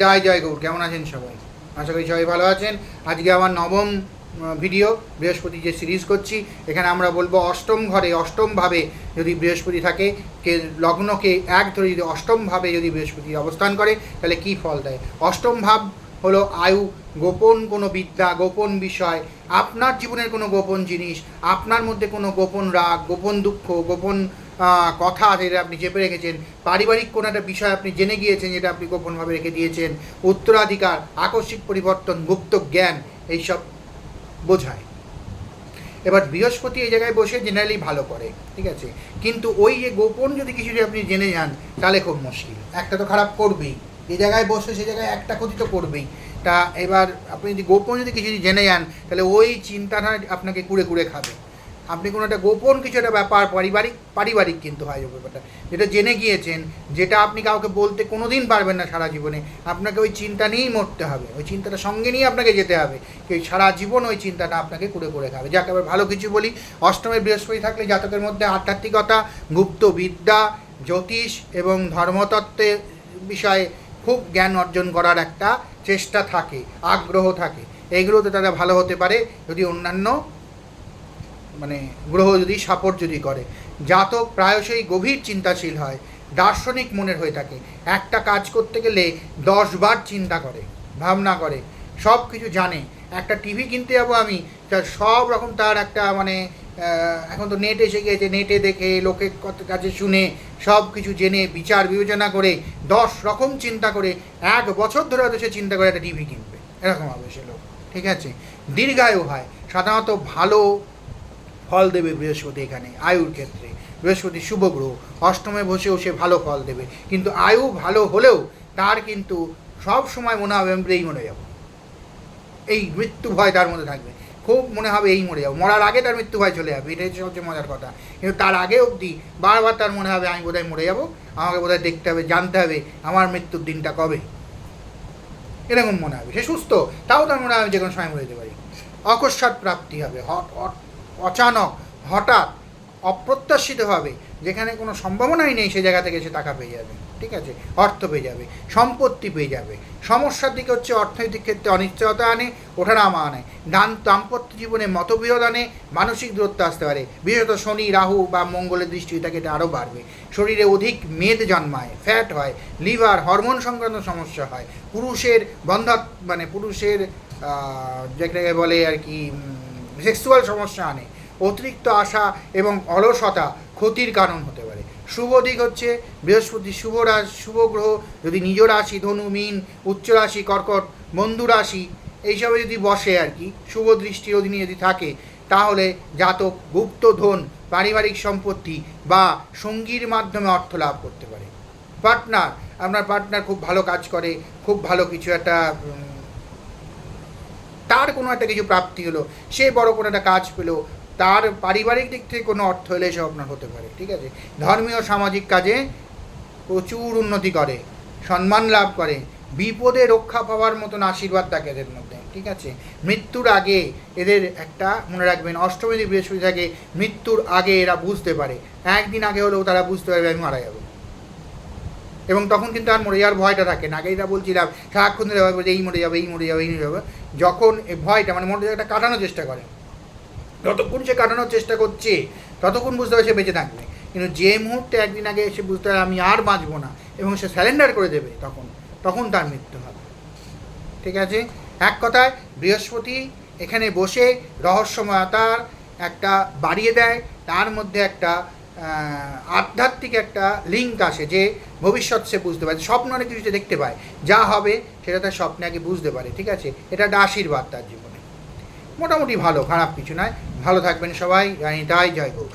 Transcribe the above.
জয় জয় গৌর। কেমন আছেন সবাই? আশা করি সবাই ভালো আছেন। আজকে আমার নবম ভিডিও, বৃহস্পতি যে সিরিজ করছি, এখানে আমরা বলবো অষ্টম ঘরে অষ্টমভাবে যদি বৃহস্পতি থাকে, লগ্নকে এক ধরে যদি অষ্টমভাবে যদি বৃহস্পতি অবস্থান করে তাহলে কী ফল দেয়। অষ্টম ভাব হলো আয়ু, গোপন কোনো বিদ্যা, গোপন বিষয়, আপনার জীবনের কোনো গোপন জিনিস, আপনার মধ্যে কোনো গোপন রাগ, গোপন দুঃখ, গোপন কথা যেটা আপনি চেপে রেখেছেন, পারিবারিক কোনো একটা বিষয় আপনি জেনে গিয়েছেন যেটা আপনি গোপনভাবে রেখে দিয়েছেন, উত্তরাধিকার, আকস্মিক পরিবর্তন, গুপ্ত জ্ঞান, এইসব বোঝায়। এবার বৃহস্পতি এই জায়গায় বসে জেনারেলি ভালো করে, ঠিক আছে, কিন্তু ওই যে গোপন যদি কিছু আপনি জেনে যান তাহলে খুব মুশকিল। একটা তো খারাপ করবেই, এই জায়গায় বসে সে জায়গায় একটা ক্ষতি তো করবেই। তা এবার আপনি যদি গোপন যদি কিছু জেনে যান তাহলে ওই চিন্তাটা আপনাকে কুড়ে কুড়ে খাবে। আপনি কোনো একটা গোপন কিছু একটা ব্যাপার, পারিবারিক কিন্তু হয় ব্যাপারটা, যেটা জেনে গিয়েছেন, যেটা আপনি কাউকে বলতে কোনো দিন পারবেন না সারা জীবনে, আপনাকে ওই চিন্তা নিয়েই মরতে হবে, ওই চিন্তাটা সঙ্গে নিয়ে আপনাকে যেতে হবে, কি সারা জীবন ওই চিন্তাটা আপনাকে কুড়ে কুড়ে খাবে। যাকে আবার ভালো কিছু বলি, অষ্টমে বৃহস্পতি থাকলে জাতকের মধ্যে আধ্যাত্মিকতা, গুপ্ত বিদ্যা, জ্যোতিষ এবং ধর্মতত্ত্বের বিষয়ে খুব জ্ঞান অর্জন করার একটা চেষ্টা থাকে, আগ্রহ থাকে। এইগুলোতে তারা ভালো হতে পারে যদি অন্যান্য গ্রহ যদি সাপোর্ট যদি করে। জাতক প্রায়শই গভীর চিন্তাশীল হয়, দার্শনিক মনের হয়ে থাকে, একটা কাজ করতে গেলে 10 বার চিন্তা করে, ভাবনা করে, সব কিছু জানে। একটা টিভি কিনতে যাবো আমি, তার সব রকম তার একটা এখন তো নেট এসে গিয়েছে, নেটে দেখে, লোকের কাছে শুনে, সব কিছু জেনে, বিচার বিবেচনা করে, 10 রকম চিন্তা করে 1 বছর ধরে হয়তো সে চিন্তা করে একটা টিভি কিনবে, এরকম হবে সে লোক, ঠিক আছে। দীর্ঘায়ু হয়, সাধারণত ভালো ফল দেবে বৃহস্পতি। এখানে আয়ুর ক্ষেত্রে বৃহস্পতি শুভ গ্রহ, অষ্টমে বসেও সে ভালো ফল দেবে, কিন্তু আয়ু ভালো হলেও তার কিন্তু সব সময় মনে হবে আমি এই মরে যাব, এই মৃত্যু ভয় তার মধ্যে থাকবে, খুব মনে হবে এই মরে যাবো, মরার আগে তার মৃত্যু ভয় চলে যাবে, এটাই সবচেয়ে মজার কথা। কিন্তু তার আগে অবধি বারবার তার মনে হবে আমি বোধহয় মরে যাবো, আমাকে বোধহয় দেখতে হবে, জানতে হবে আমার মৃত্যুর দিনটা কবে, এরকম মনে হবে। সে সুস্থ, তাও তার মনে হবে যে কোনো সময় মরে যেতে পারি। অকস্মাৎ প্রাপ্তি হবে, অচানক, হঠাৎ, অপ্রত্যাশিতভাবে, যেখানে কোনো সম্ভাবনাই নেই সে জায়গা থেকে সে টাকা পেয়ে যাবে, ঠিক আছে, অর্থ পেয়ে যাবে, সম্পত্তি পেয়ে যাবে। সমস্যার দিকে হচ্ছে অর্থনৈতিক ক্ষেত্রে অনিশ্চয়তা আনে, ওঠানামা আনে, দাম্পত্য জীবনে মতবিরোধ আনে, মানসিক দূরত্ব আসতে পারে। বিশেষত শনি, রাহু বা মঙ্গলের দৃষ্টি থাকে, এটা আরও বাড়বে। শরীরে অধিক মেদ জন্মায়, ফ্যাট হয়, লিভার, হরমোন সংক্রান্ত সমস্যা হয়, পুরুষের পুরুষের যেটাকে বলে আর কি সেক্সুয়াল সমস্যা আনে, অতিরিক্ত আশা এবং অলসতা ক্ষতির কারণ হতে পারে। শুভ দিক হচ্ছে বৃহস্পতি শুভ গ্রহ যদি নিজ রাশি ধনু, মীন, উচ্চ রাশি কর্কট, বন্ধু রাশি এইসবে যদি বসে আর কি, শুভ দৃষ্টির অধীনে যদি থাকে, তাহলে জাতক গুপ্ত ধন, পারিবারিক সম্পত্তি বা সঙ্গীর মাধ্যমে অর্থ লাভ করতে পারে। আপনার পার্টনার খুব ভালো কাজ করে, খুব ভালো কিছু একটা, তার কোনো একটা কিছু প্রাপ্তি হলো, সে বড় কোনো একটা কাজ পেলো, তার পারিবারিক দিক থেকে কোনো অর্থ হলে এসব আপনার হতে পারে, ঠিক আছে। ধর্মীয় সামাজিক কাজে প্রচুর উন্নতি করে, সম্মান লাভ করে, বিপদে রক্ষা পাওয়ার মতন আশীর্বাদ থাকে এদের মধ্যে, ঠিক আছে। মৃত্যুর আগে এদের একটা মনে রাখবেন, অষ্টমী যদি বৃহস্পতি থাকে, মৃত্যুর আগে এরা বুঝতে পারে, একদিন আগে হলেও তারা বুঝতে পারবে আমি মারা যাবো, এবং তখন কিন্তু আর মরে যাওয়ার ভয়টা থাকে না। আগেই বলছিলাম সারাক্ষণ ধরে ভয় এই মরে যাবে, এই মরে যাবে, এই মরে যাবে, যখন এই ভয়টা মনে একটা কাটানোর চেষ্টা করে, যতক্ষণ সে কাটানোর চেষ্টা করছে ততক্ষণ বুঝতে পারে সে বেঁচে থাকবে, কিন্তু যে মুহূর্তে একদিন আগে সে বুঝতে পারে আমি আর বাঁচবো না এবং সে স্যারেন্ডার করে দেবে, তখন তার মৃত্যু হবে, ঠিক আছে। এক কথায় বৃহস্পতি এখানে বসে রহস্যময়তার একটা বাড়িয়ে দেয়, তার মধ্যে একটা আধ্যাত্মিক একটা লিঙ্ক আসে, যে ভবিষ্যৎ সে বুঝতে পারে, স্বপ্ন অনেক কিছু দেখতে পায়, যা হবে সেটা তার স্বপ্নে আগে বুঝতে পারে, ঠিক আছে। এটা একটা আশীর্বাদ তার জীবনে, মোটামুটি ভালো, খারাপ কিছু নয়। ভালো থাকবেন সবাই, তাই জয় গৌর।